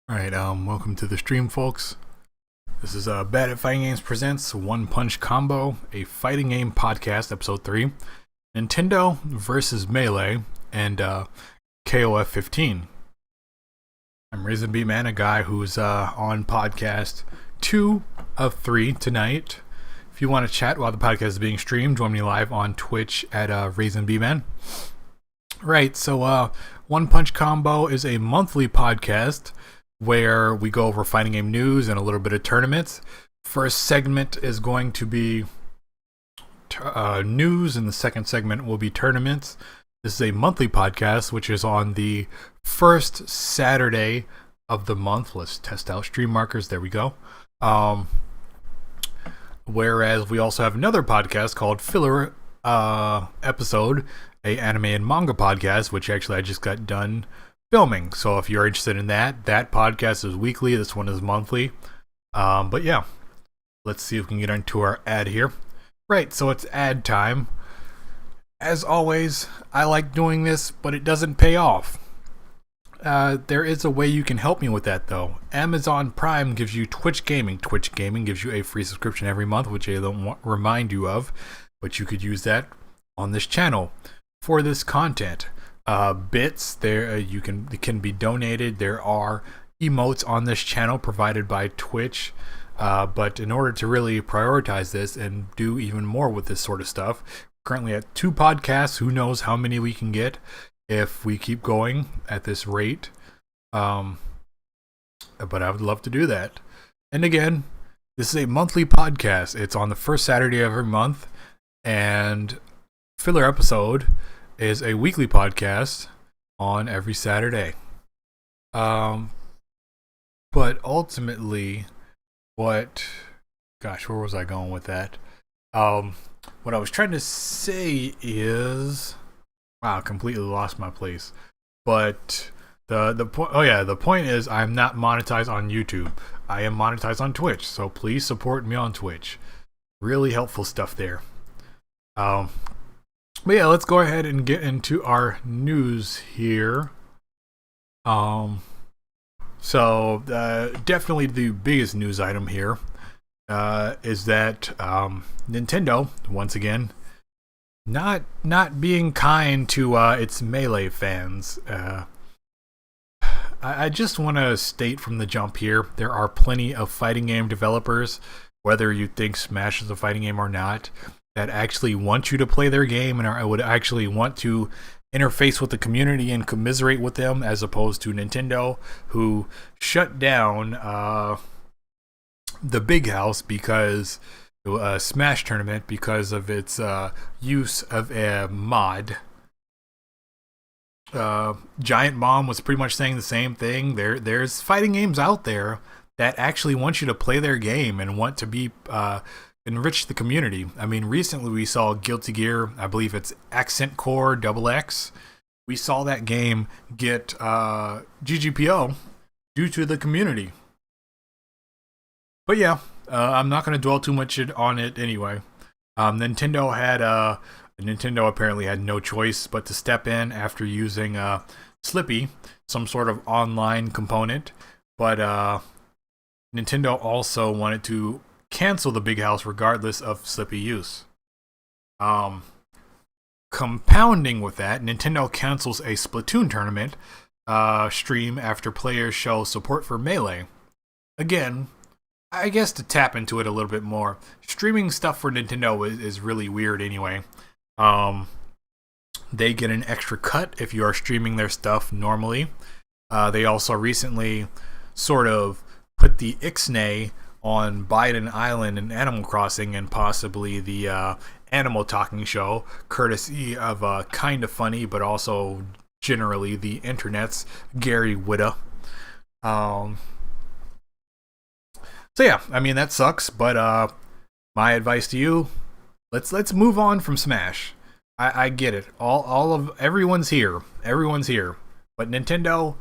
Alright, welcome to the stream, folks. This is Bad at Fighting Games presents One Punch Combo, a fighting game podcast, episode 3. Nintendo versus Melee and KOF15. I'm Raisin B Man, a guy who's on podcast 2 of 3 tonight. If you want to chat while the podcast is being streamed, join me live on Twitch at Raisin B Man. Right, so One Punch Combo is a monthly podcast where we go over fighting game news and a little bit of tournaments. First segment is going to be news, and the second segment will be tournaments. This is a monthly podcast, which is on the first Saturday of the month. Let's test out stream markers. There we go. Whereas we also have another podcast called Filler Episode, a anime and manga podcast, which actually I just got done filming. So if you're interested in that podcast is weekly. This one is monthly. But yeah, let's see if we can get into our ad here. Right, so it's ad time. As always, I like doing this, but it doesn't pay off. There is a way you can help me with that, though. Amazon Prime gives you Twitch Gaming. Twitch Gaming gives you a free subscription every month, which I don't remind you of, but you could use that on this channel for this content. Bits there it can be donated. There are emotes on this channel provided by Twitch, but in order to really prioritize this and do even more with this sort of stuff, we're currently at 2 podcasts. Who knows how many we can get if we keep going at this rate, but I would love to do that. And again, this is a monthly podcast. It's on the first Saturday of every month, and Filler Episode is a weekly podcast on every Saturday. But ultimately, where was I going with that? What I was trying to say is, wow, I completely lost my place. But the point is, I'm not monetized on YouTube. I am monetized on Twitch, so please support me on Twitch. Really helpful stuff there. But yeah, let's go ahead and get into our news here. So definitely the biggest news item here is that Nintendo, once again, not being kind to its Melee fans. I just want to state from the jump here, there are plenty of fighting game developers, whether you think Smash is a fighting game or not, that actually want you to play their game and would actually want to interface with the community and commiserate with them, as opposed to Nintendo, who shut down the Big House because Smash tournament because of its use of a mod. Giant Bomb was pretty much saying the same thing. There's fighting games out there that actually want you to play their game and want to be enrich the community. I mean, recently we saw Guilty Gear, I believe it's Accent Core XX. We saw that game get GGPO due to the community. But yeah, I'm not going to dwell too much on it anyway. Nintendo apparently had no choice but to step in after using Slippy, some sort of online component. But Nintendo also wanted to cancel the Big House regardless of Slippy use. Compounding with that, Nintendo cancels a Splatoon tournament stream after players show support for Melee. Again, I guess to tap into it a little bit more, streaming stuff for Nintendo is really weird anyway. They get an extra cut if you are streaming their stuff normally. They also recently sort of put the Ixnay on Biden Island and Animal Crossing, and possibly the Animal Talking Show, courtesy of Kinda Funny, but also generally the internet's Gary Whitta. So yeah, I mean, that sucks, but my advice to you, let's move on from Smash. I get it. Everyone's here, but Nintendo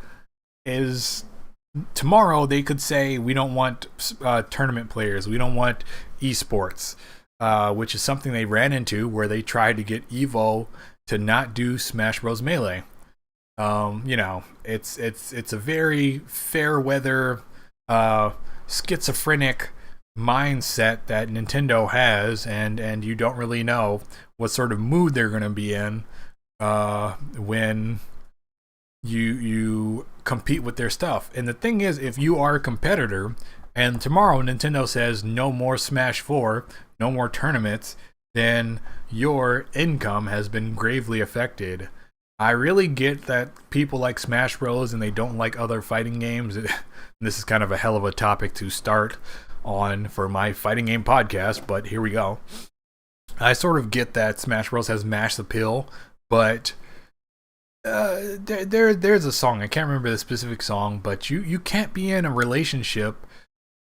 is. Tomorrow they could say we don't want tournament players, we don't want esports, which is something they ran into where they tried to get Evo to not do Smash Bros. Melee. You know, it's a very fair weather, uh, schizophrenic mindset that Nintendo has, and you don't really know what sort of mood they're going to be in when you compete with their stuff. And the thing is, if you are a competitor, and tomorrow Nintendo says no more Smash 4, no more tournaments, then your income has been gravely affected. I really get that people like Smash Bros. And they don't like other fighting games. This is kind of a hell of a topic to start on for my fighting game podcast, but here we go. I sort of get that Smash Bros. Has mass appeal, but there's a song. I can't remember the specific song, but you can't be in a relationship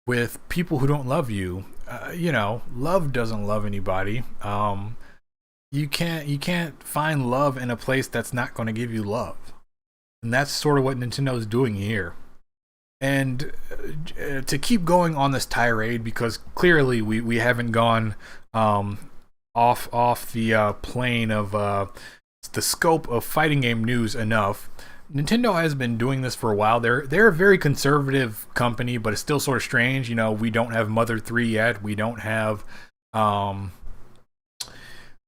with people who don't love you. You know, love doesn't love anybody. You can't find love in a place that's not going to give you love, and that's sort of what Nintendo is doing here. And to keep going on this tirade, because clearly we haven't gone off the plane of the scope of fighting game news enough. Nintendo has been doing this for a while. They're a very conservative company, but it's still sort of strange. You know, we don't have Mother 3 yet. We don't have a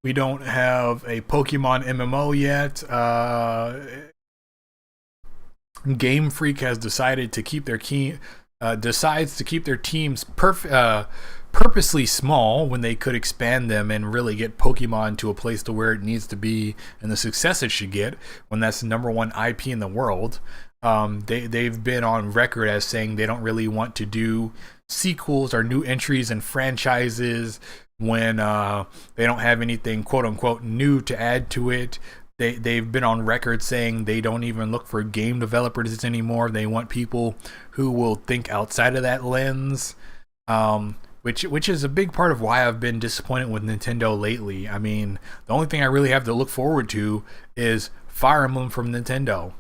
Pokemon MMO yet. Game Freak has decided to keep their decides to keep their teams purposely small when they could expand them and really get Pokemon to a place to where it needs to be and the success it should get when that's the number one IP in the world. They've been on record as saying they don't really want to do sequels or new entries and franchises when they don't have anything quote unquote new to add to it. They've been on record saying they don't even look for game developers anymore. They want people who will think outside of that lens, which is a big part of why I've been disappointed with Nintendo lately. I mean, the only thing I really have to look forward to is Fire Emblem from Nintendo.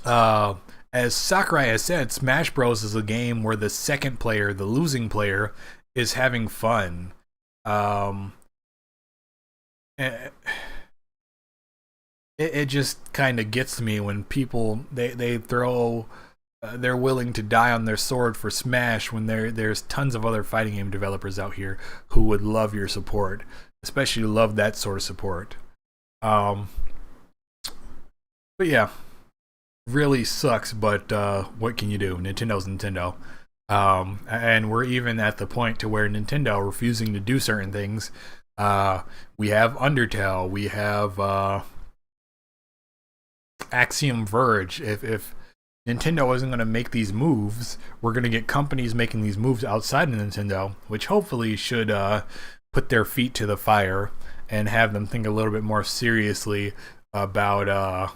As Sakurai has said, Smash Bros. Is a game where the second player, the losing player, is having fun. It just kind of gets me when people they throw they're willing to die on their sword for Smash when there's tons of other fighting game developers out here who would love your support, especially love that sort of support. But yeah, really sucks. But what can you do? Nintendo's Nintendo, and we're even at the point to where Nintendo refusing to do certain things. We have Undertale. We have Axiom Verge. If Nintendo isn't going to make these moves, we're going to get companies making these moves outside of Nintendo, which hopefully should put their feet to the fire and have them think a little bit more seriously about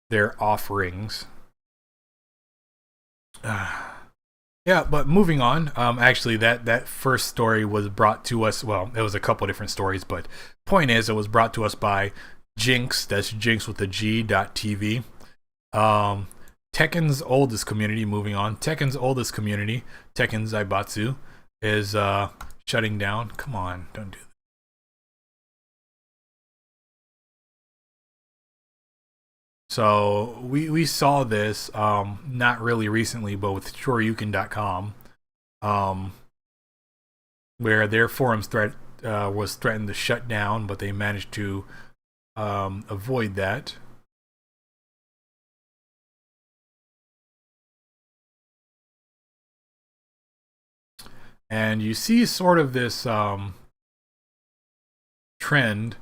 their offerings. Yeah, but moving on. Actually, that first story was brought to us. Well, it was a couple different stories, but point is, it was brought to us by Jinx. That's Jinx with a G.TV. Tekken's oldest community. Moving on. Tekken's oldest community, Tekken Zaibatsu, is shutting down. Come on, don't do that. So we saw this not really recently, but with Shoryuken.com, um, where their forums was threatened to shut down, but they managed to avoid that. And you see sort of this trend,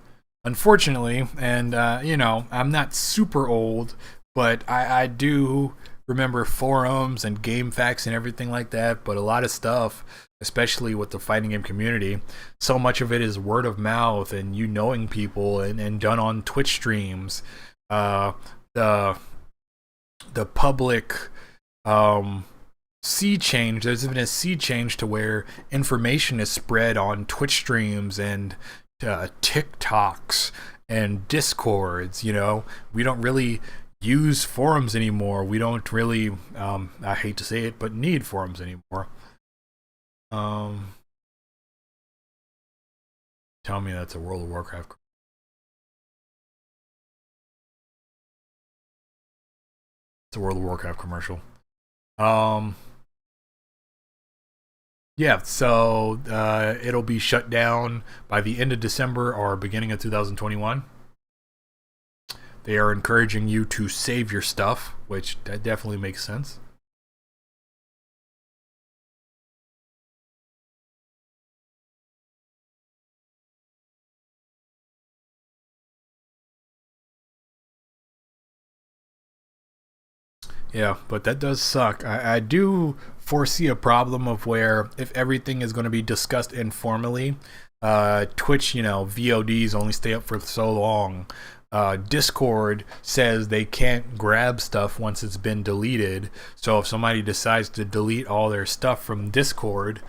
unfortunately. And, you know, I'm not super old, but I do remember forums and game facts and everything like that. But a lot of stuff, especially with the fighting game community, so much of it is word of mouth and you knowing people and done on Twitch streams. Uh, the public sea change. There's been a sea change to where information is spread on Twitch streams and TikToks and Discords. You know, we don't really use forums anymore. We don't really, I hate to say it, but need forums anymore. Um, Tell me that's a World of Warcraft. It's a World of Warcraft commercial. Um, yeah, so it'll be shut down by the end of December or beginning of 2021. They are encouraging you to save your stuff, which that definitely makes sense. Yeah, but that does suck. I do foresee a problem of where if everything is going to be discussed informally, Twitch, VODs only stay up for so long. Discord says they can't grab stuff once it's been deleted. So if somebody decides to delete all their stuff from Discord,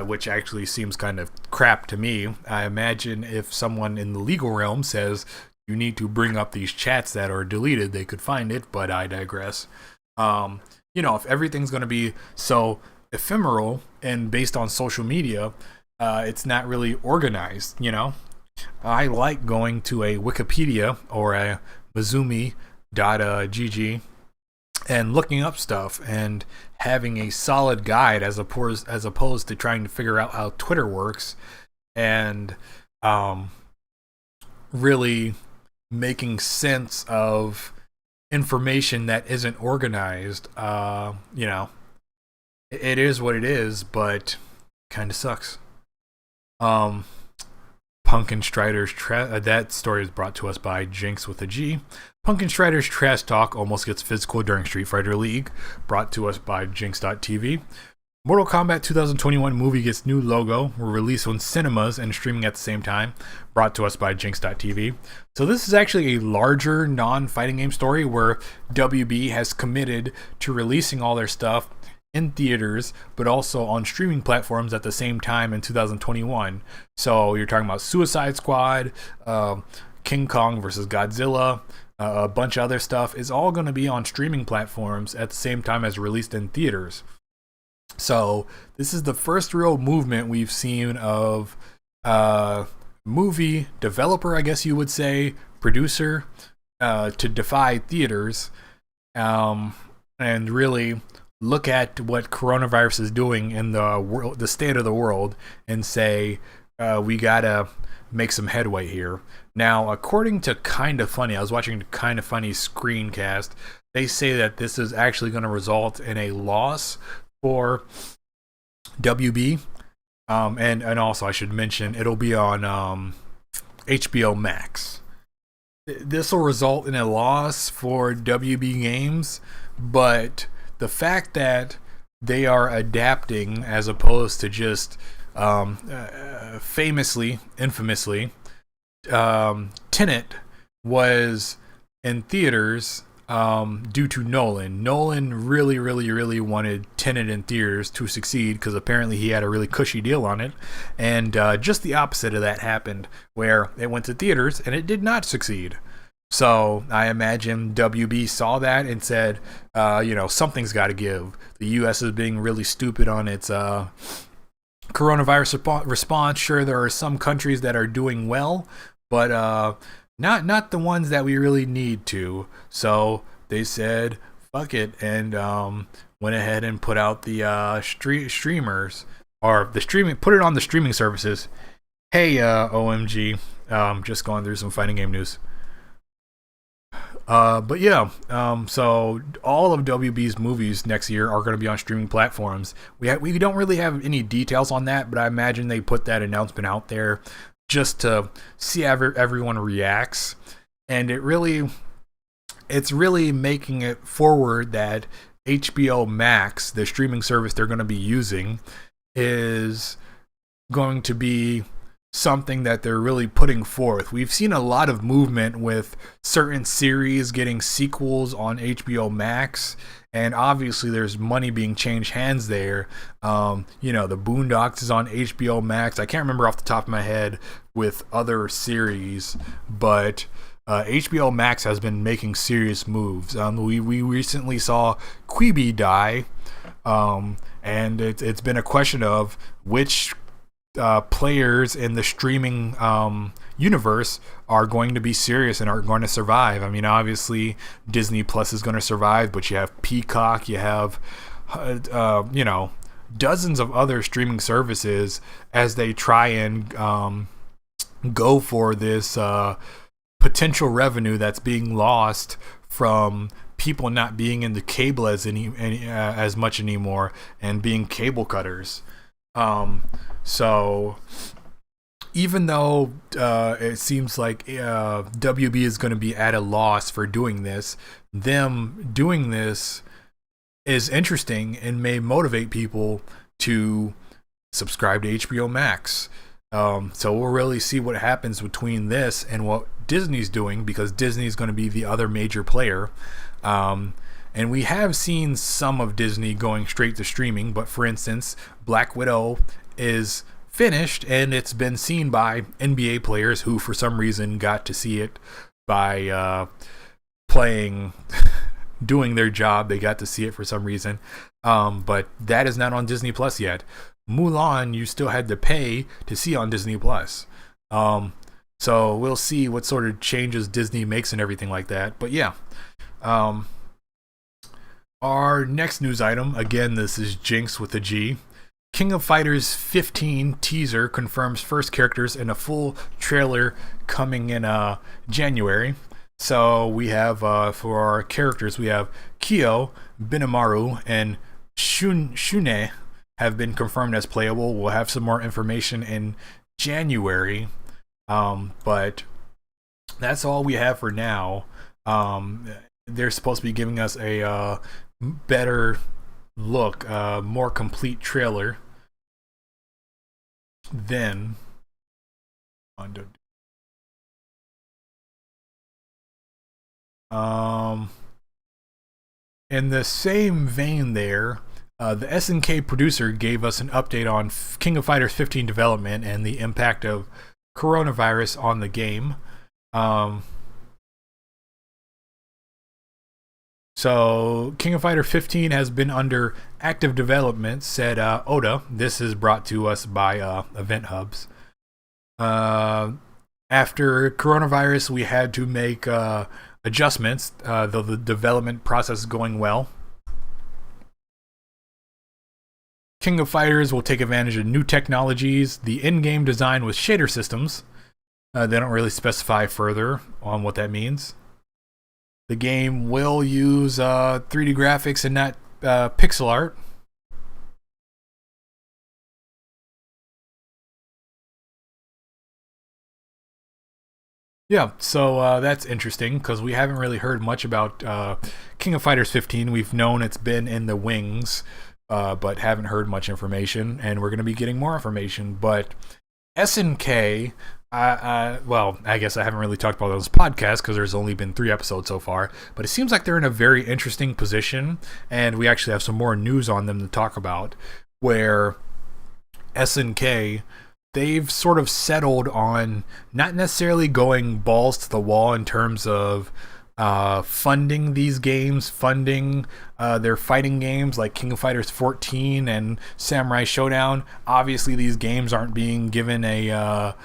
which actually seems kind of crap to me, I imagine if someone in the legal realm says you need to bring up these chats that are deleted, they could find it, but I digress. If everything's going to be so ephemeral and based on social media, it's not really organized, I like going to a Wikipedia or a Mizumi.gg and looking up stuff and having a solid guide as opposed to trying to figure out how Twitter works and really making sense of information that isn't organized. It is what it is, but kind of sucks. Pumpkin Strider's that story is brought to us by Jinx with a G. Pumpkin Strider's trash talk almost gets physical during Street Fighter League, brought to us by Jinx.tv. Mortal Kombat 2021 movie gets new logo, will release on cinemas and streaming at the same time, brought to us by Jinx.tv. So this is actually a larger non-fighting game story where WB has committed to releasing all their stuff in theaters, but also on streaming platforms at the same time in 2021. So you're talking about Suicide Squad, King Kong versus Godzilla, a bunch of other stuff is all going to be on streaming platforms at the same time as released in theaters. So this is the first real movement we've seen of movie developer, I guess you would say, producer, to defy theaters and really look at what coronavirus is doing in the world, the state of the world, and say we gotta make some headway here. Now, according to Kind of Funny, I was watching Kind of Funny screencast. They say that this is actually going to result in a loss for WB, and also I should mention it'll be on HBO Max. This will result in a loss for WB Games, but the fact that they are adapting as opposed to just infamously, Tenet was in theaters due to Nolan. Nolan really wanted Tenet in theaters to succeed because apparently he had a really cushy deal on it. And just the opposite of that happened, where it went to theaters and it did not succeed. So I imagine WB saw that and said, something's got to give. The U.S. is being really stupid on its coronavirus response. Sure, there are some countries that are doing well, but not the ones that we really need to. So they said, fuck it, and went ahead and put out the streamers, or the streaming, put it on the streaming services. Hey, OMG, just going through some fighting game news. But yeah, so all of WB's movies next year are going to be on streaming platforms. We don't really have any details on that, but I imagine they put that announcement out there just to see how everyone reacts. And it's really making it forward that HBO Max, the streaming service they're going to be using, is going to be something that they're really putting forth. We've seen a lot of movement with certain series getting sequels on HBO Max, and obviously there's money being changed hands there. The Boondocks is on HBO Max. I can't remember off the top of my head with other series, but HBO Max has been making serious moves. We recently saw Quibi die, and it's been a question of which players in the streaming universe are going to be serious and are going to survive. I mean, obviously Disney Plus is going to survive, but you have Peacock, you have dozens of other streaming services as they try and go for this potential revenue that's being lost from people not being in the cable as much anymore and being cable cutters. So even though it seems like WB is going to be at a loss for doing this, them doing this is interesting and may motivate people to subscribe to HBO Max. So we'll really see what happens between this and what Disney's doing, because Disney's going to be the other major player. And we have seen some of Disney going straight to streaming, but for instance, Black Widow is finished and it's been seen by NBA players who for some reason got to see it by doing their job. They got to see it for some reason. But that is not on Disney Plus yet. Mulan, you still had to pay to see on Disney Plus. So we'll see what sort of changes Disney makes and everything like that. But yeah. Our next news item, again, this is Jinx with a G. King of Fighters 15 teaser confirms first characters in a full trailer coming in January. So we have, for our characters, we have Kyo, Benimaru, and Shune have been confirmed as playable. We'll have some more information in January. But that's all we have for now. They're supposed to be giving us a better look, more complete trailer than in the same vein there, the SNK producer gave us an update on King of Fighters 15 development and the impact of coronavirus on the game. So King of Fighters 15 has been under active development, said Oda. This is brought to us by Event Hubs. After coronavirus, we had to make adjustments, though the development process is going well. King of Fighters will take advantage of new technologies. The in-game design with shader systems. They don't really specify further on what that means. The game will use 3D graphics and not pixel art. Yeah, so that's interesting because we haven't really heard much about King of Fighters 15. We've known it's been in the wings, but haven't heard much information, and we're going to be getting more information. But SNK, well, I guess I haven't really talked about those podcasts because there's only been 3 episodes so far, but it seems like they're in a very interesting position, and we actually have some more news on them to talk about, where SNK, they've sort of settled on not necessarily going balls to the wall in terms of funding these games, funding their fighting games like King of Fighters 14 and Samurai Showdown. Obviously, these games aren't being given a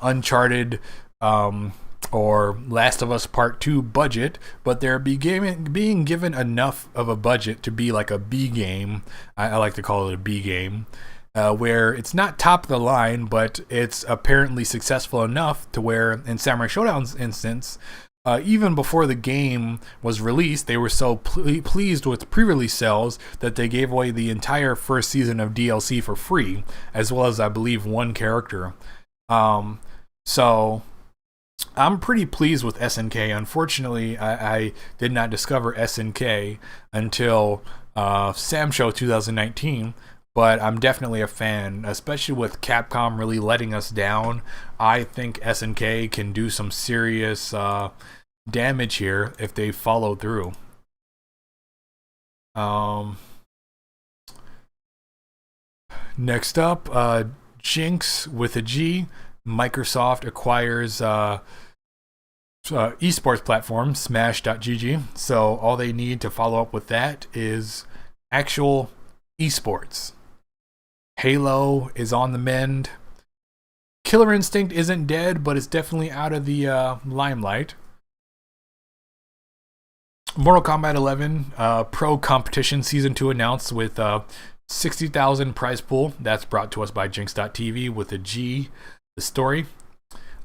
Uncharted or Last of Us Part 2 budget, but they're being given enough of a budget to be like a B game. I like to call it a B game. Where it's not top of the line, but it's apparently successful enough to where, in Samurai Showdown's instance, even before the game was released, they were so pleased with pre-release sales that they gave away the entire first season of DLC for free, as well as, I believe, 1 character. So I'm pretty pleased with SNK. Unfortunately, I did not discover SNK until Sam Show 2019. But I'm definitely a fan, especially with Capcom really letting us down. I think SNK can do some serious damage here if they follow through. Next up, Jinx with a G. Microsoft acquires esports platform Smash.gg. So all they need to follow up with that is actual esports. Halo is on the mend. Killer Instinct isn't dead, but it's definitely out of the limelight. Mortal Kombat 11 Pro Competition Season 2 announced with 60,000 prize pool. That's brought to us by Jinx.tv with a G, the story.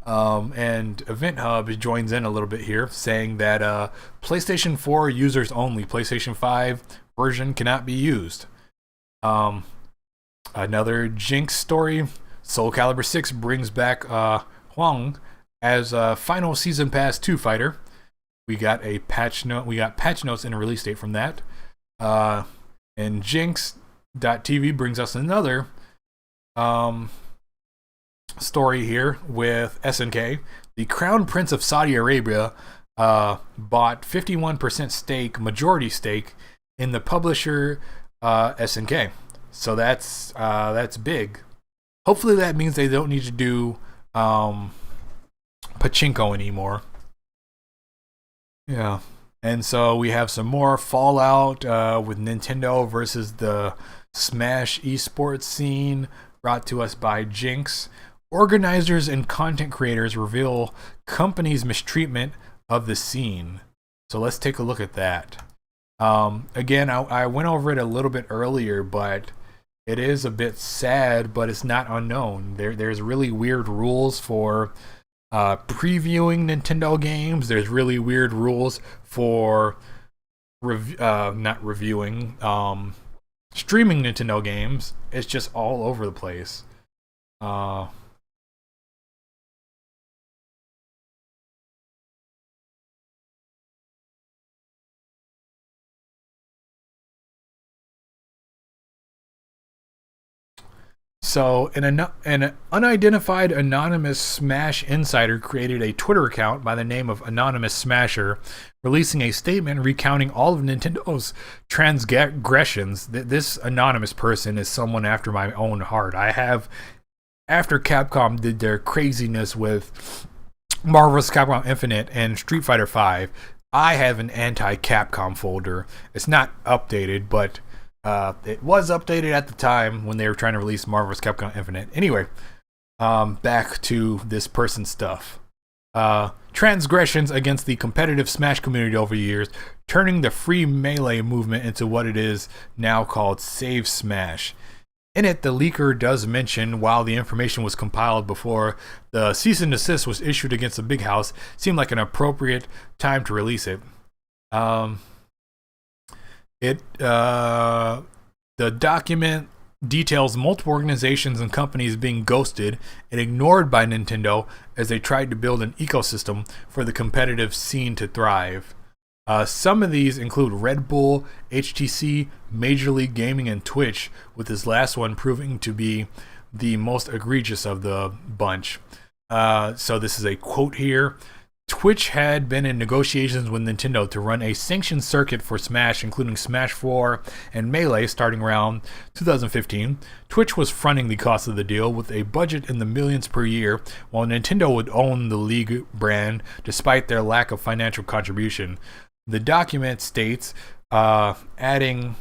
And Event Hub joins in a little bit here, saying that PlayStation 4 users only, PlayStation 5 version cannot be used. Another Jinx story, Soul Calibur 6 brings back Huang as a final season pass 2 fighter. We got patch notes and a release date from that. And Jinx.tv brings us another story here with SNK. The Crown Prince of Saudi Arabia bought 51% majority stake in the publisher SNK. So that's big. Hopefully that means they don't need to do pachinko anymore. Yeah. And so we have some more Fallout with Nintendo versus the Smash esports scene, brought to us by Jinx. Organizers and content creators reveal companies' mistreatment of the scene. So let's take a look at that. Again, I went over it a little bit earlier, but it is a bit sad, but it's not unknown. There's really weird rules for previewing Nintendo games. There's really weird rules for not reviewing, streaming Nintendo games. It's just all over the place. So, an unidentified anonymous Smash insider created a Twitter account by the name of Anonymous Smasher, releasing a statement recounting all of Nintendo's transgressions. This anonymous person is someone after my own heart. After Capcom did their craziness with Marvel's Capcom Infinite and Street Fighter V, I have an anti-Capcom folder. It's not updated, but it was updated at the time when they were trying to release Marvel's Capcom Infinite. Anyway, back to this person's stuff. Transgressions against the competitive Smash community over the years, turning the free Melee movement into what it is now called Save Smash. In it, the leaker does mention, while the information was compiled before the cease and desist was issued against the Big House, seemed like an appropriate time to release it. The document details multiple organizations and companies being ghosted and ignored by Nintendo as they tried to build an ecosystem for the competitive scene to thrive. Some of these include Red Bull, HTC, Major League Gaming, and Twitch, with this last one proving to be the most egregious of the bunch. So this is a quote here. Twitch had been in negotiations with Nintendo to run a sanctioned circuit for Smash, including Smash 4 and Melee, starting around 2015. Twitch was fronting the cost of the deal with a budget in the millions per year, while Nintendo would own the League brand despite their lack of financial contribution. The document states, adding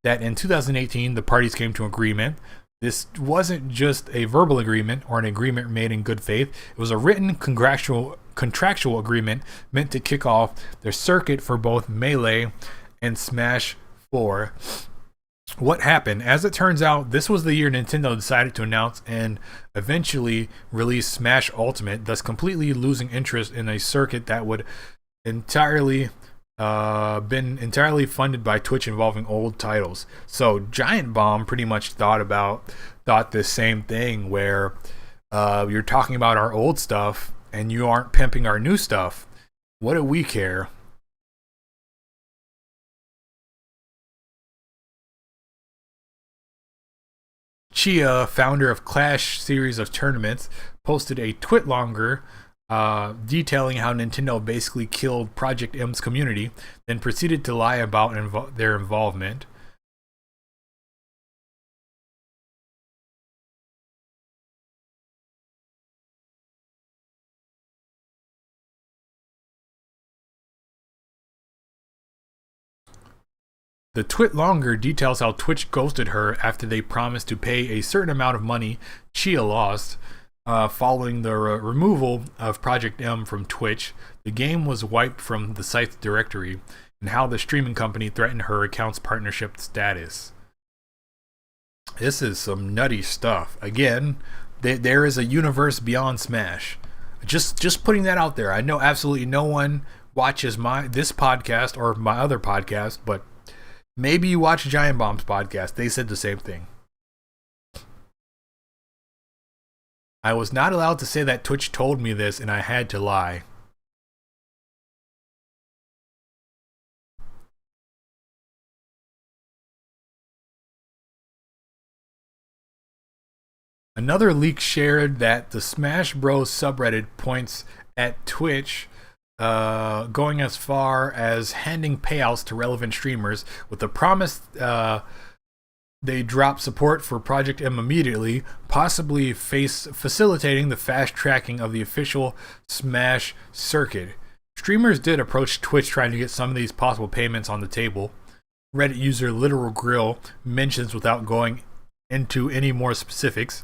that in 2018 the parties came to agreement. This wasn't just a verbal agreement or an agreement made in good faith. It was a written contractual agreement meant to kick off their circuit for both Melee and Smash 4. What happened? As it turns out, this was the year Nintendo decided to announce and eventually release Smash Ultimate, thus completely losing interest in a circuit that would entirely been entirely funded by Twitch, involving old titles. So Giant Bomb pretty much thought this same thing, where you're talking about our old stuff and you aren't pimping our new stuff. What do we care? Chia, founder of Clash series of tournaments, posted a twit longer detailing how Nintendo basically killed Project M's community, then proceeded to lie about their involvement. The Twit Longer details how Twitch ghosted her after they promised to pay a certain amount of money Chia lost. Following the removal of Project M from Twitch, the game was wiped from the site's directory, and how the streaming company threatened her account's partnership status. This is some nutty stuff. Again, there is a universe beyond Smash. Just putting that out there. I know absolutely no one watches this podcast or my other podcast, but maybe you watch Giant Bomb's podcast. They said the same thing. I was not allowed to say that Twitch told me this, and I had to lie. Another leak shared that the Smash Bros. Subreddit points at Twitch going as far as handing payouts to relevant streamers with the promise they drop support for Project M immediately, possibly facilitating the fast tracking of the official Smash circuit. Streamers did approach Twitch trying to get some of these possible payments on the table. Reddit user Literal Grill mentions without going into any more specifics.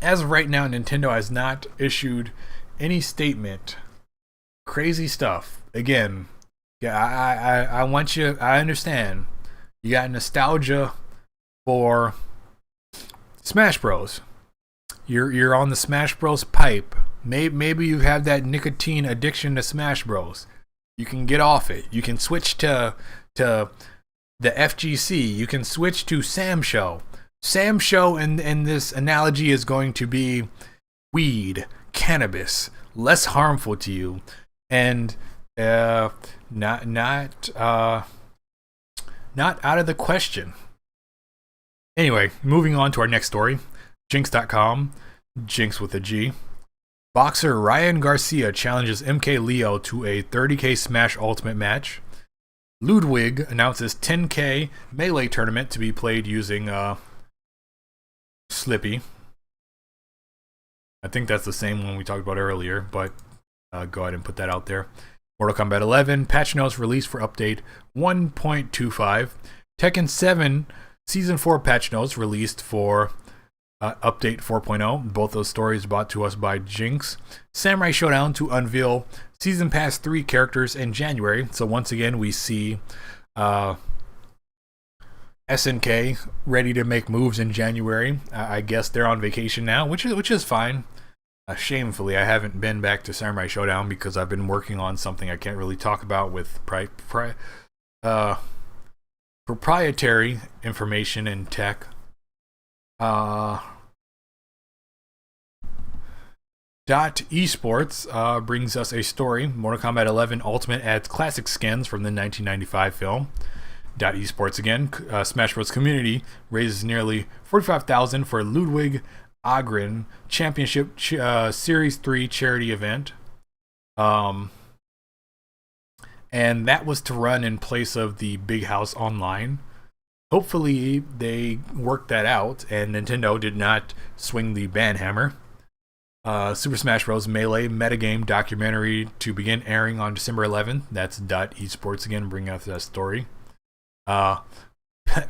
As of right now, Nintendo has not issued any statement. Crazy stuff. Again, yeah, I want you. I understand. You got nostalgia for Smash Bros. You're on the Smash Bros. Pipe. Maybe you have that nicotine addiction to Smash Bros. You can get off it. You can switch to the FGC. You can switch to Sam Show. Sam Show in this analogy is going to be weed, cannabis, less harmful to you, and not out of the question. Anyway, moving on to our next story. Jinx.com, Jinx with a G. Boxer Ryan Garcia challenges MK Leo to a 30k Smash Ultimate match. Ludwig announces 10k Melee tournament to be played using Slippy. I think that's the same one we talked about earlier, but go ahead and put that out there. Mortal Kombat 11 patch notes released for update 1.25. Tekken 7 Season 4 patch notes released for update 4.0. Both those stories brought to us by Jinx. Samurai Showdown to unveil Season Pass 3 characters in January. So once again, we see SNK ready to make moves in January. I guess they're on vacation now, which is fine. Shamefully, I haven't been back to Samurai Showdown because I've been working on something I can't really talk about with proprietary information and tech. Esports brings us a story. Mortal Kombat 11 Ultimate adds classic skins from the 1995 film. Esports again. Smash Bros. Community raises nearly $45,000 for Ludwig Agren Championship Series 3 charity event. And that was to run in place of the Big House Online. Hopefully they worked that out and Nintendo did not swing the ban hammer. Super Smash Bros. Melee metagame documentary to begin airing on December 11th. That's Esports again, bringing us that story.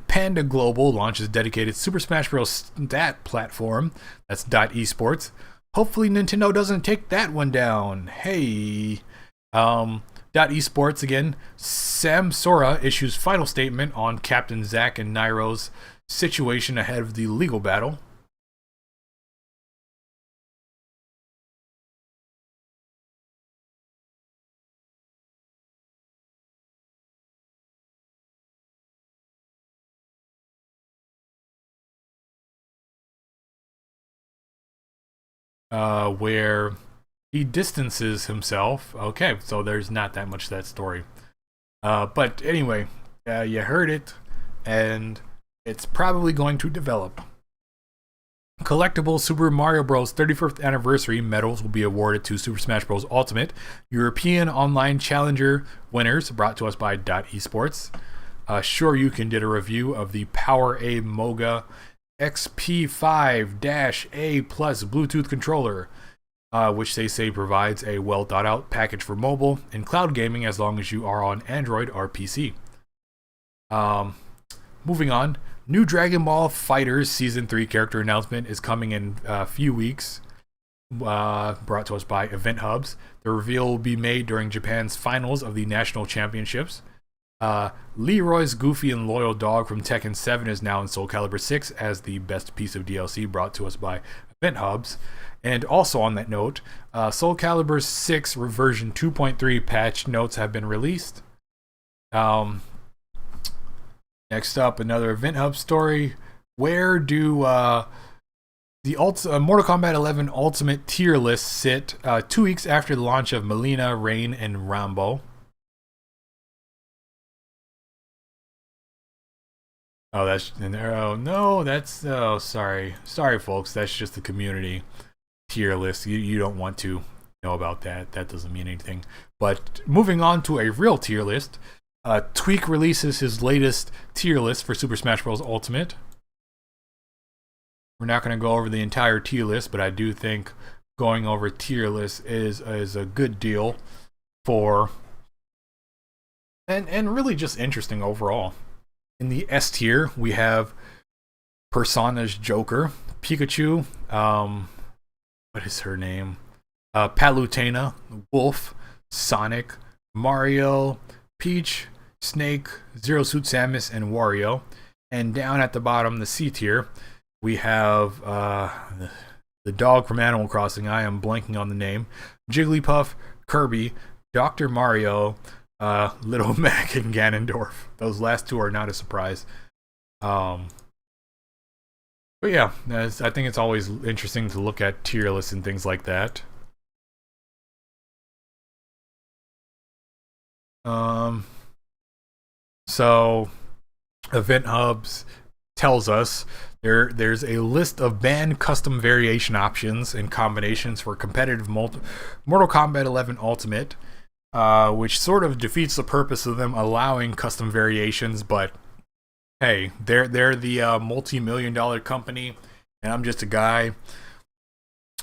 Panda Global launches dedicated Super Smash Bros. Stat platform. That's Esports. Hopefully Nintendo doesn't take that one down. Hey. Esports again. Sam Sora issues final statement on Captain Zack and Nairo's situation ahead of the legal battle. Where he distances himself. Okay, so there's not that much to that story. But anyway, you heard it, and it's probably going to develop. Collectible Super Mario Bros. 35th Anniversary medals will be awarded to Super Smash Bros. Ultimate European Online Challenger winners, brought to us by Esports. Shoryuken did a review of the Power A Moga XP5-A Plus Bluetooth controller, which they say provides a well thought out package for mobile and cloud gaming as long as you are on Android or PC. Um, Moving on, new Dragon Ball Fighters Season 3 character announcement is coming in a few weeks, brought to us by Event Hubs. The reveal will be made during Japan's finals of the National Championships. Leroy's goofy and loyal dog from Tekken 7 is now in Soul Calibur 6 as the best piece of DLC, brought to us by Event Hubs. And also on that note, Soul Calibur 6 version 2.3 patch notes have been released. Next up, another Event Hub story. Where do the Mortal Kombat 11 Ultimate tier list sit 2 weeks after the launch of Melina, Rain, and Rambo? Oh, that's in there. Oh no, that's sorry, folks. That's just the community tier list. You don't want to know about that. That doesn't mean anything. But moving on to a real tier list. Tweak releases his latest tier list for Super Smash Bros. Ultimate. We're not going to go over the entire tier list, but I do think going over tier list is a good deal for and really just interesting overall. In the S tier, we have Persona's Joker, Pikachu, what is her name? Palutena, Wolf, Sonic, Mario, Peach, Snake, Zero Suit Samus, and Wario. And down at the bottom, the C tier, we have the dog from Animal Crossing. I am blanking on the name. Jigglypuff, Kirby, Dr. Mario, Little Mac, and Ganondorf. Those last two are not a surprise. But yeah, I think it's always interesting to look at tier lists and things like that. So Event Hubs tells us there's a list of banned custom variation options and combinations for competitive Mortal Kombat 11 Ultimate, which sort of defeats the purpose of them allowing custom variations. But hey, they're the multi-million-dollar company, and I'm just a guy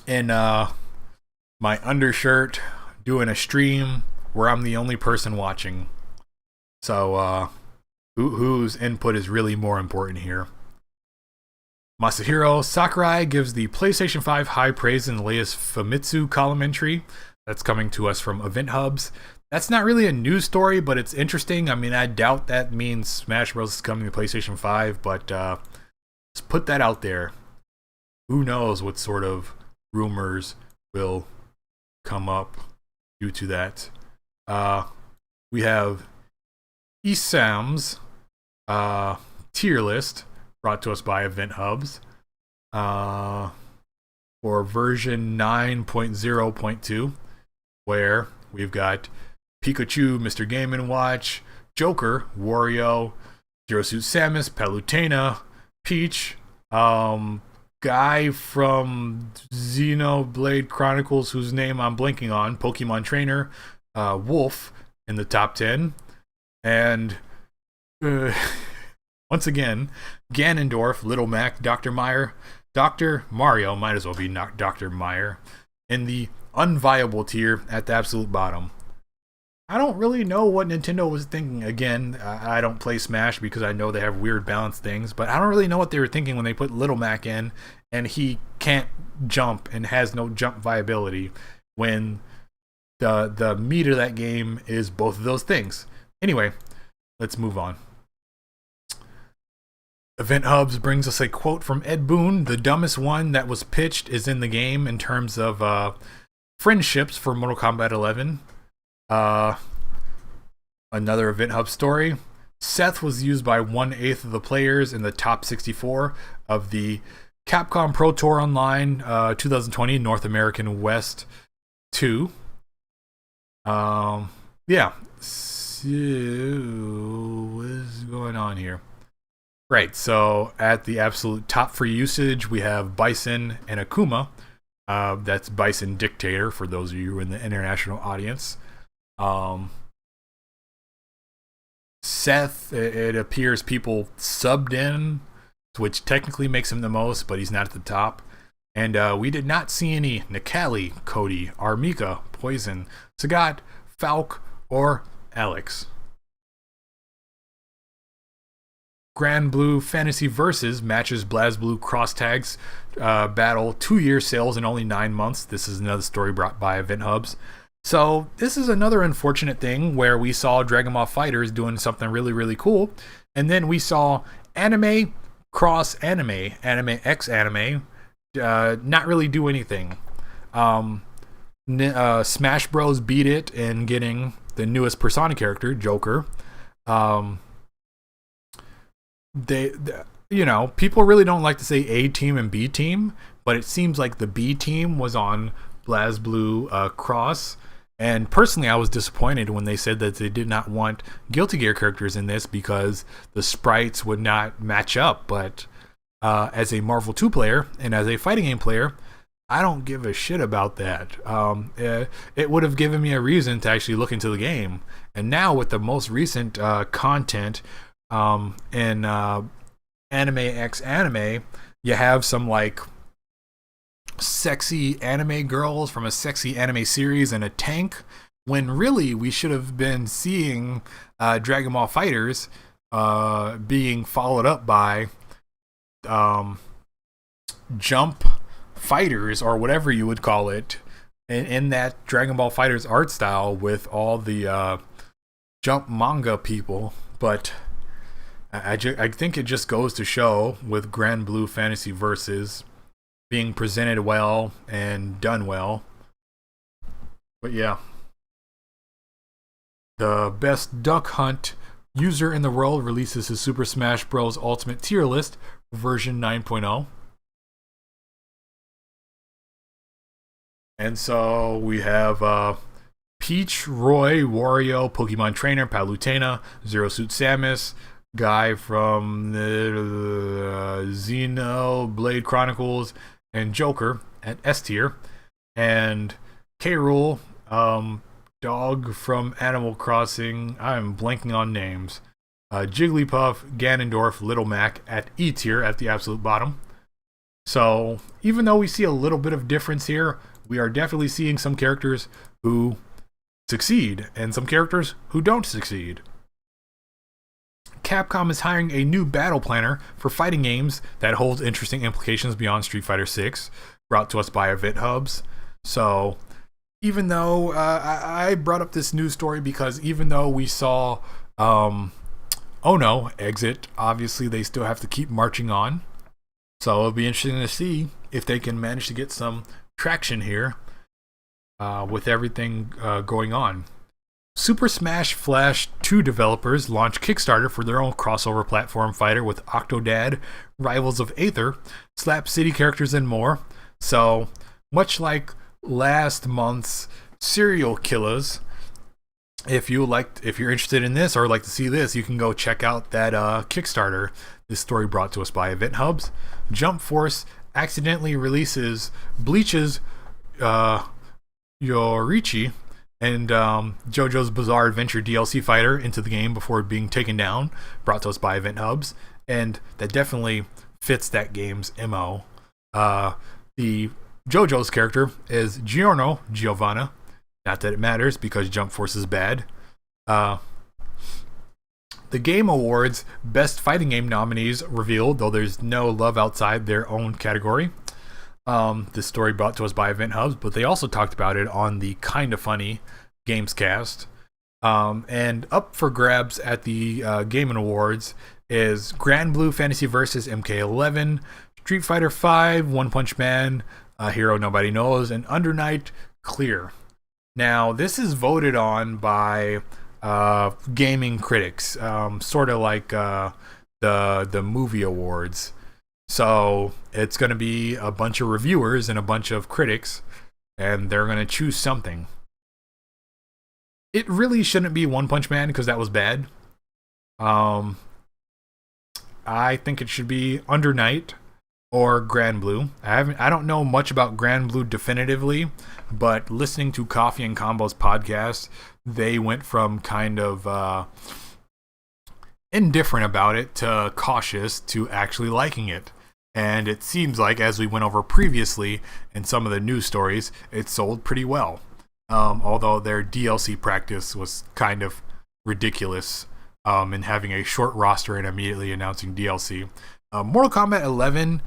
in my undershirt doing a stream where I'm the only person watching. So whose input is really more important here? Masahiro Sakurai gives the PlayStation 5 high praise in the latest Famitsu column entry. That's coming to us from Event Hubs. That's not really a news story, but it's interesting. I mean, I doubt that means Smash Bros. Is coming to PlayStation 5, but let's put that out there. Who knows what sort of rumors will come up due to that. We have ESAM's tier list brought to us by Event Hubs for version 9.0.2, where we've got Pikachu, Mr. Game & Watch, Joker, Wario, Zero Suit Samus, Palutena, Peach, guy from Xenoblade Chronicles whose name I'm blanking on, Pokemon Trainer, Wolf in the top 10, and once again, Ganondorf, Little Mac, Dr. Mario, might as well be Dr. Meyer, in the unviable tier at the absolute bottom. I don't really know what Nintendo was thinking. Again, I don't play Smash because I know they have weird balance things, but I don't really know what they were thinking when they put Little Mac in and he can't jump and has no jump viability when the meat of that game is both of those things. Anyway, let's move on. Event Hubs brings us a quote from Ed Boon. The dumbest one that was pitched is in the game in terms of friendships for Mortal Kombat 11. Another Event Hub story. Seth was used by 1/8 of the players in the top 64 of the Capcom Pro Tour Online 2020 North American West 2. Yeah. So, what is going on here? Right, so at the absolute top for usage, we have Bison and Akuma. That's Bison Dictator, for those of you in the international audience. Seth, it appears people subbed in, which technically makes him the most, but he's not at the top. And we did not see any Nikali, Cody, Armika, Poison, Sagat, Falk, or Alex. Grand Blue Fantasy Versus matches BlazBlue Cross Tags battle 2-year sales in only 9 months. This is another story brought by Event Hubs. So this is another unfortunate thing where we saw Dragon Ball FighterZ doing something really, really cool. And then we saw anime cross anime, anime X anime, not really do anything. Smash Bros beat it in getting the newest Persona character, Joker. They people really don't like to say A team and B team, but it seems like the B team was on BlazBlue Cross. And personally, I was disappointed when they said that they did not want Guilty Gear characters in this because the sprites would not match up. But as a Marvel 2 player and as a fighting game player, I don't give a shit about that. It would have given me a reason to actually look into the game. And now with the most recent content in Anime X Anime, you have some like sexy anime girls from a sexy anime series and a tank, when really we should have been seeing Dragon Ball FighterZ being followed up by Jump Fighters, or whatever you would call it, in that Dragon Ball FighterZ art style with all the Jump manga people. But I think it just goes to show with Grand Blue Fantasy Versus being presented well and done well. But yeah, the best duck hunt user in the world releases his Super Smash Bros. Ultimate tier list version 9.0. And so we have Peach, Roy, Wario, Pokemon Trainer, Palutena, Zero Suit Samus, Guy from the Xenoblade Chronicles, and Joker at S tier, and K. Rool, Dog from Animal Crossing. I'm blanking on names. Jigglypuff, Ganondorf, Little Mac at E tier at the absolute bottom. So even though we see a little bit of difference here, we are definitely seeing some characters who succeed and some characters who don't succeed. Capcom is hiring a new battle planner for fighting games that holds interesting implications beyond Street Fighter 6, brought to us by Event Hubs. So, even though I brought up this news story because even though we saw Ono exit, obviously they still have to keep marching on. So it'll be interesting to see if they can manage to get some traction here with everything going on. Super Smash Flash 2 developers launch Kickstarter for their own crossover platform fighter with Octodad, Rivals of Aether, Slap City characters, and more. So, much like last month's Serial Killers, if you're interested in this or like to see this, you can go check out that Kickstarter. This story brought to us by Event Hubs. Jump Force accidentally releases Bleach's Yorichi and JoJo's Bizarre Adventure DLC fighter into the game before being taken down, brought to us by Event Hubs, and that definitely fits that game's MO. The JoJo's character is Giovanna. Not that it matters because Jump Force is bad. The Game Awards Best Fighting Game nominees revealed, though there's no love outside their own category. This story brought to us by Event Hubs, but they also talked about it on the Kinda Funny Gamescast. And up for grabs at the Game Awards is Grand Blue Fantasy Versus MK11, Street Fighter V, One Punch Man, A Hero Nobody Knows, and Under Night Clear. Now, this is voted on by gaming critics, sort of like the movie awards. So it's going to be a bunch of reviewers and a bunch of critics, and they're going to choose something. It really shouldn't be One Punch Man because that was bad. I think it should be Under Night or Grand Blue. I don't know much about Grand Blue definitively, but listening to Coffee and Combos podcast, they went from kind of indifferent about it to cautious to actually liking it. And it seems like, as we went over previously in some of the news stories, it sold pretty well. Although their DLC practice was kind of ridiculous and having a short roster and immediately announcing DLC. Mortal Kombat 11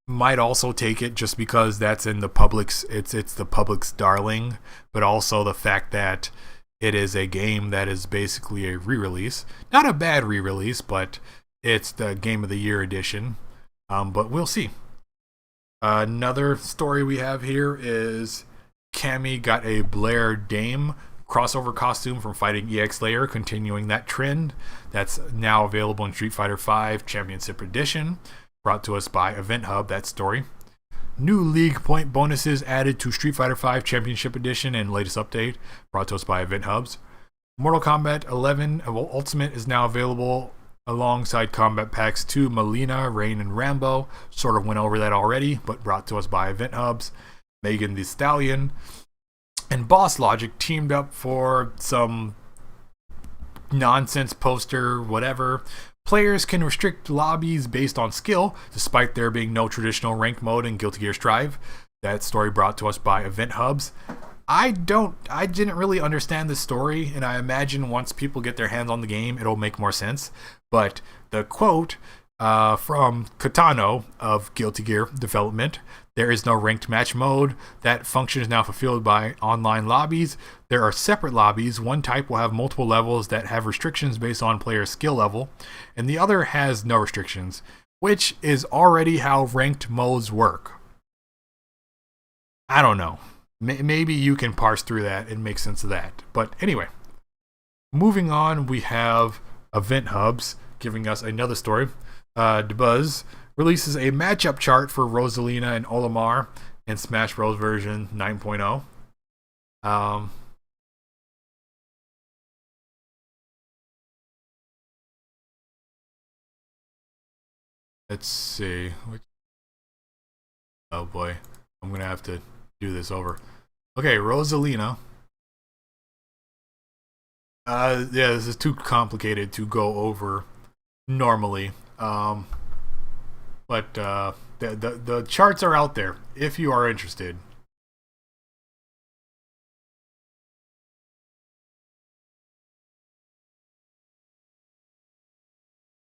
might also take it just because that's in the public's it's the public's darling, but also the fact that it is a game that is basically a re-release. Not a bad re-release, but it's the Game of the Year edition. But we'll see. Another story we have here is Cammy got a Blair Dame crossover costume from fighting EX Layer, continuing that trend. That's now available in Street Fighter V Championship Edition, brought to us by Event Hub, that story. New league point bonuses added to Street Fighter V Championship Edition and latest update, brought to us by Event Hubs. Mortal Kombat 11 Ultimate is now available alongside Combat Packs 2, Melina, Rain, and Rambo. Sort of went over that already, but brought to us by Event Hubs. Megan Thee Stallion and Boss Logic teamed up for some nonsense poster, whatever. Players can restrict lobbies based on skill, despite there being no traditional ranked mode in Guilty Gear Strive. That story brought to us by Event Hubs. I didn't really understand this story, and I imagine once people get their hands on the game, it'll make more sense. But the quote from Katano of Guilty Gear Development: "There is no ranked match mode. That function is now fulfilled by online lobbies. There are separate lobbies. One type will have multiple levels that have restrictions based on player skill level, and the other has no restrictions," which is already how ranked modes work. I don't know. Maybe you can parse through that and make sense of that. But anyway, moving on, we have Event Hubs giving us another story. DeBuzz releases a matchup chart for Rosalina and Olimar in Smash Bros. Version 9.0. Let's see. Oh boy, I'm going to have to do this over. Okay, Rosalina. Yeah, this is too complicated to go over normally. But the charts are out there if you are interested.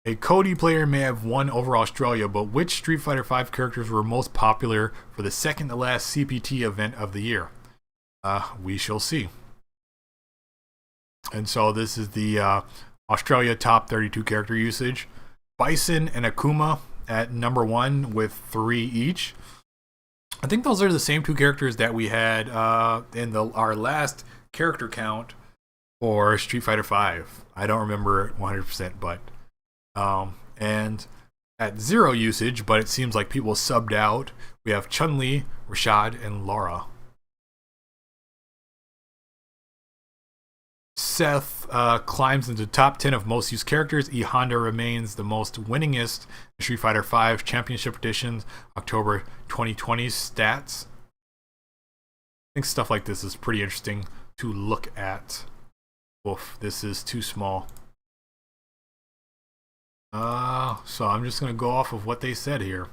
A Cody player may have won over Australia, but which Street Fighter V characters were most popular for the second to last CPT event of the year? We shall see. And so this is the Australia top 32 character usage. Bison and Akuma at number 1 with 3 each. I think those are the same 2 characters that we had in our last character count for Street Fighter V. I don't remember it 100%, but and at 0 usage, but it seems like people subbed out, we have Chun-Li, Rashad, and Laura. Seth climbs into top 10 of most used characters. E Honda remains the most winningest in Street Fighter V Championship Edition's October 2020 stats. I think stuff like this is pretty interesting to look at. Oof, this is too small. So I'm just going to go off of what they said here.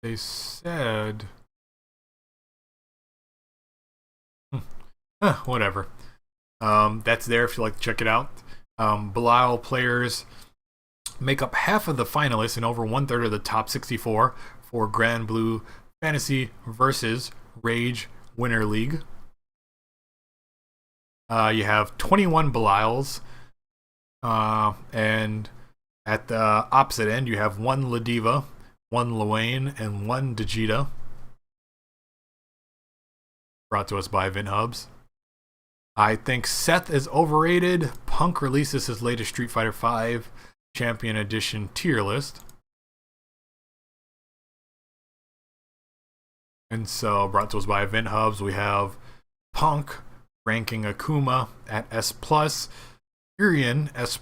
They said... whatever. That's there if you like to check it out. Belial players make up half of the finalists and over 1/3 of the top 64 for Grand Blue Fantasy versus Rage Winter League. You have 21 Belials, and at the opposite end you have 1 Ladiva, 1 Luane, and 1 Digita. Brought to us by Event Hubs. I think Seth is overrated. Punk releases his latest Street Fighter V Champion Edition tier list. And so, brought to us by Event Hubs, we have Punk ranking Akuma at S+, Urian S+,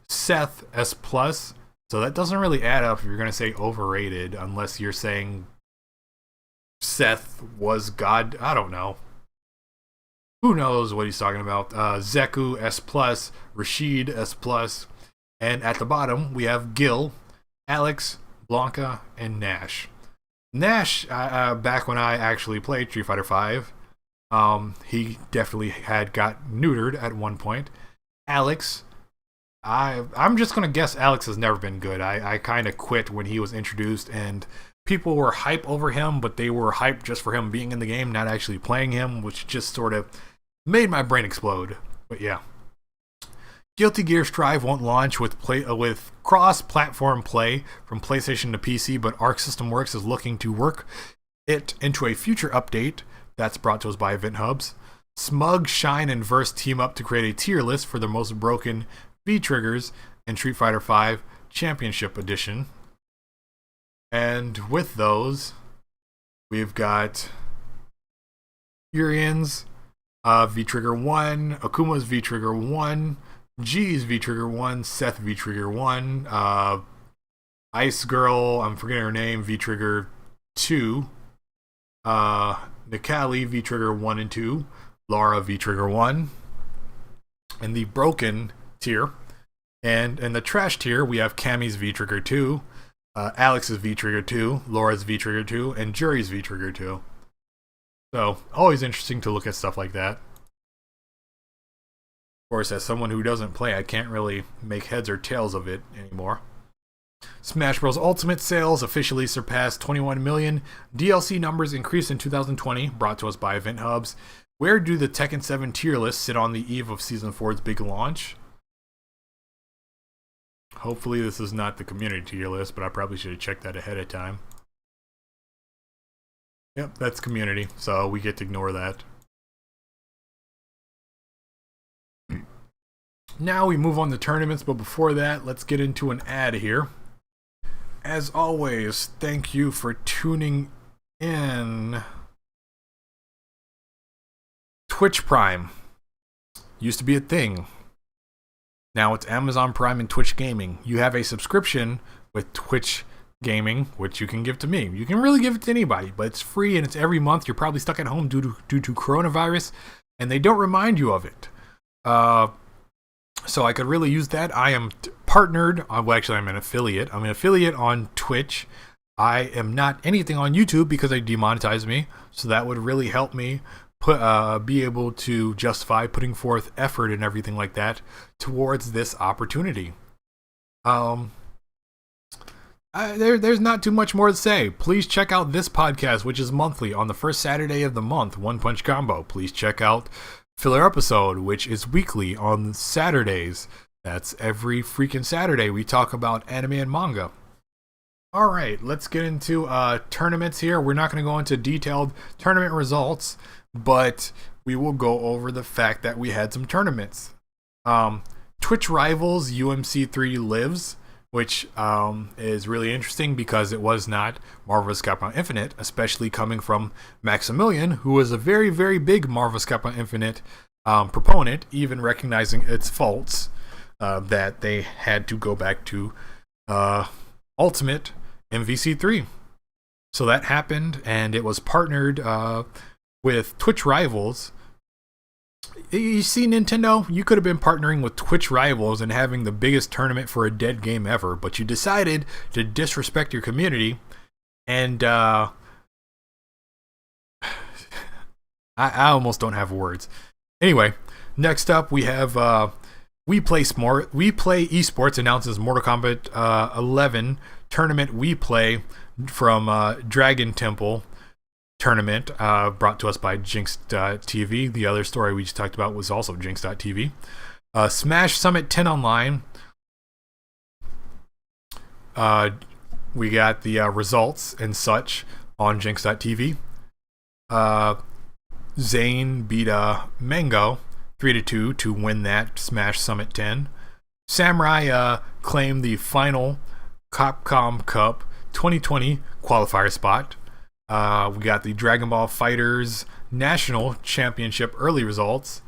Seth S+. So that doesn't really add up if you're going to say overrated, unless you're saying Seth was God. I don't know. Who knows what he's talking about? Zeku S plus, Rashid S plus, and at the bottom we have Gil, Alex, Blanca, and Nash. Nash, back when I actually played Street Fighter V, he definitely had got neutered at one point. Alex, I'm just gonna guess Alex has never been good. I kind of quit when he was introduced, and people were hype over him, but they were hype just for him being in the game, not actually playing him, which just sort of made my brain explode. But yeah. Guilty Gear Strive won't launch with cross-platform play from PlayStation to PC, but Arc System Works is looking to work it into a future update that's brought to us by Event Hubs. Smug, Shine, and Verse team up to create a tier list for the most broken V-triggers in Street Fighter V Championship Edition. And with those, we've got Urian's V-trigger 1, Akuma's V-trigger 1, G's V-trigger 1, Seth V-trigger 1, Ice Girl, I'm forgetting her name, V-trigger 2, Nikali V-trigger 1 and 2, Laura V-trigger 1. In the broken tier, and in the trash tier, we have Cammy's V-trigger 2, Alex's V-trigger 2, Laura's V-trigger 2, and Jury's V-trigger 2. So, always interesting to look at stuff like that. Of course, as someone who doesn't play, I can't really make heads or tails of it anymore. Smash Bros. Ultimate sales officially surpassed 21 million. DLC numbers increased in 2020, brought to us by Event Hubs. Where do the Tekken 7 tier lists sit on the eve of Season 4's big launch? Hopefully this is not the community tier list, but I probably should have checked that ahead of time. Yep, that's community, so we get to ignore that. Now we move on to tournaments, but before that, let's get into an ad here. As always, thank you for tuning in. Twitch Prime used to be a thing. Now it's Amazon Prime and Twitch Gaming. You have a subscription with Twitch Gaming, which you can give to me. You can really give it to anybody, but it's free and it's every month. You're probably stuck at home due to coronavirus, and they don't remind you of it. So I could really use that. I am partnered. Well, actually, I'm an affiliate. I'm an affiliate on Twitch. I am not anything on YouTube because they demonetized me. So that would really help me be able to justify putting forth effort and everything like that towards this opportunity. There's not too much more to say. Please check out this podcast, which is monthly on the first Saturday of the month, One Punch Combo. Please check out Filler Episode, which is weekly on Saturdays. That's every freaking Saturday. We talk about anime and manga. Alright, let's get into tournaments here. We're not going to go into detailed tournament results, but we will go over the fact that we had some tournaments. Twitch Rivals UMC3 Lives, which is really interesting because it was not Marvel's Capcom Infinite, especially coming from Maximilian, who was a very, very big Marvel's Capcom Infinite proponent, even recognizing its faults, that they had to go back to Ultimate MVC3. So that happened, and it was partnered with Twitch Rivals. You see, Nintendo, you could have been partnering with Twitch Rivals and having the biggest tournament for a dead game ever, but you decided to disrespect your community, and I almost don't have words. Anyway, next up we have We Play Esports announces Mortal Kombat 11 tournament We Play from Dragon Temple tournament, brought to us by Jinx.tv. The other story we just talked about was also Jinx.tv. Smash Summit 10 Online. We got the results and such on Jinx.tv. Zane beat Mango 3-2 to win that Smash Summit 10. Samurai claimed the final Capcom Cup 2020 qualifier spot. We got the Dragon Ball FighterZ National Championship early results,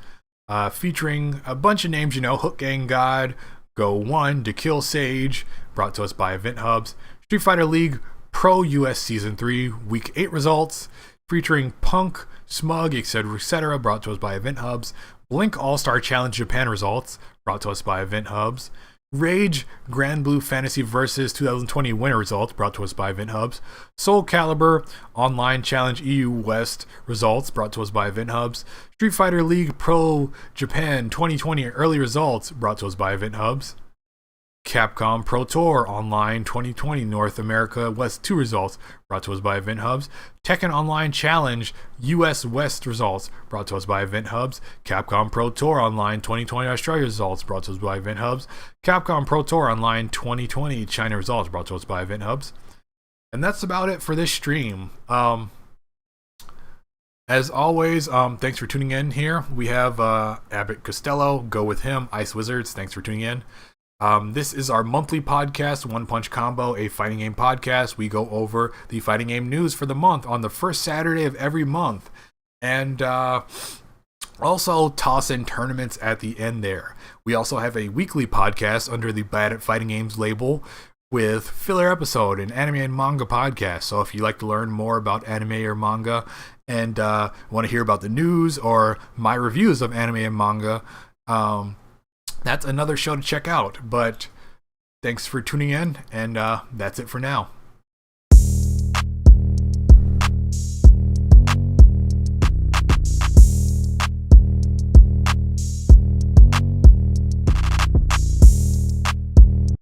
featuring a bunch of names, Hook Gang God, Go 1, To Kill Sage, brought to us by Event Hubs. Street Fighter League Pro US Season 3 Week 8 results, featuring Punk, Smug, etc., brought to us by Event Hubs. Blink All-Star Challenge Japan results, brought to us by Event Hubs. Rage Grand Blue Fantasy vs 2020 winner results, brought to us by Event Hubs. Soul Calibur Online Challenge EU West results, brought to us by Event Hubs. Street Fighter League Pro Japan 2020 early results, brought to us by Event Hubs. Capcom Pro Tour Online 2020 North America West 2 results, brought to us by Event Hubs. Tekken Online Challenge US West results, brought to us by Event Hubs. Capcom Pro Tour Online 2020 Australia results, brought to us by Event Hubs. Capcom Pro Tour Online 2020 China results, brought to us by Event Hubs. And that's about it for this stream. As always, thanks for tuning in here. We have Abbott Costello, go with him. Ice Wizards, thanks for tuning in. This is our monthly podcast, One Punch Combo, a fighting game podcast. We go over the fighting game news for the month on the first Saturday of every month. And also toss in tournaments at the end there. We also have a weekly podcast under the Bad at Fighting Games label with filler episode, an anime and manga podcast. So if you like to learn more about anime or manga and want to hear about the news or my reviews of anime and manga, that's another show to check out. But thanks for tuning in, and that's it for now.